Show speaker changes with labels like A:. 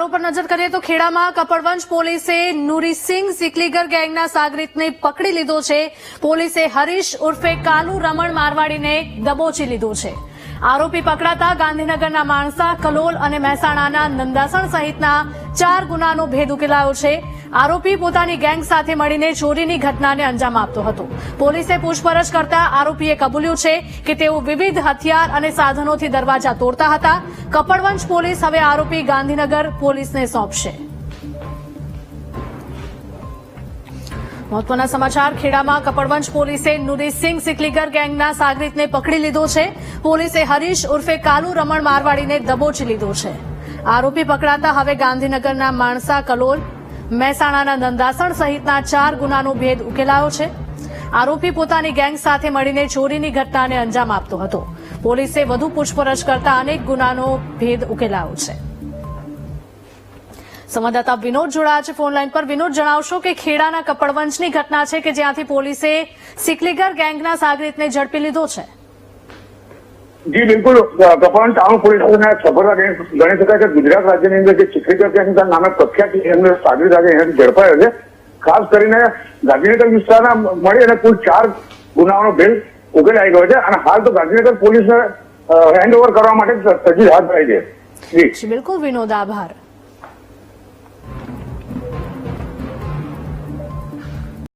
A: સમાચારો પર નજર કરીએ તો ખેડામાં કપડવંજ પોલીસે નુરીસિંહ સિકલીગર ગેંગના સાગરીતને પકડી લીધો છે. પોલીસે હરીશ ઉર્ફે કાલુ રમણ મારવાડીને દબોચી લીધો છે. આરોપી પકડાતા ગાંધીનગરના માણસા, કલોલ અને મહેસાણાના નંદાસણ સહિતના 4 ગુનાનો ભેદ ઉકેલાયો છે. આરોપી પોતાની ગેંગ સાથે મળીને ચોરીની ઘટનાને અંજામ આપતો હતો. પોલીસે પૂછપરછ કરતા આરોપીએ કબૂલ્યું છે કે તેઓ વિવિધ હથિયાર અને સાધનોથી દરવાજા તોડતા હતા. કપડવંજ પોલીસ હવે આરોપી ગાંધીનગર પોલીસને સોંપશે. મહત્વના સમાચાર ખેડામાં કપડવંજ પોલીસે નુરીસિંહ સિકલીગર ગેંગના સાગરીતને પકડી લીધો છે. પોલીસે હરીશ ઉર્ફે કાલુ રમણ મારવાડીને દબોચી લીધો છે. આરોપી પકડાતા હવે ગાંધીનગરના માણસા, કલોલ, મહેસાણાના નંદાસણ સહિતના 4 ગુનાનો ભેદ ઉકેલાયો છે. આરોપી પોતાની ગેંગ સાથે મળીને ચોરીની ઘટનાને અંજામ આપતો હતો. પોલીસે વધુ પૂછપરછ કરતા અનેક ગુનાનો ભેદ ઉકેલાયો છે. સંવાદદાતા વિનોદ જોડાયા છે ફોનલાઈન પર. વિનોદ, જણાવશો કે ખેડાના કપડવંજની ઘટના છે કે જ્યાંથી પોલીસે સિકલીગર ગેંગના સાગરીતને ઝડપી લીધો છે.
B: જી બિલકુલ, કપડવંજ ટાઉન પોલીસને સફળતા ગણી શકાય કે ગુજરાત રાજ્યની અંદર જે સિકલીગર ગેંગ નામે પ્રખ્યાત સાગરીત આજે અહીંયાથી ઝડપાયો છે. ખાસ કરીને ગાંધીનગર વિસ્તારના મળી અને કુલ 4 ગુનાઓનો ભેદ ઉકેલાઈ ગયો છે અને હાલ તો ગાંધીનગર પોલીસને હેન્ડ ઓવર કરવા માટે તજવીજ હાથ ધરાઈ છે.
A: બિલકુલ વિનોદ, આભાર.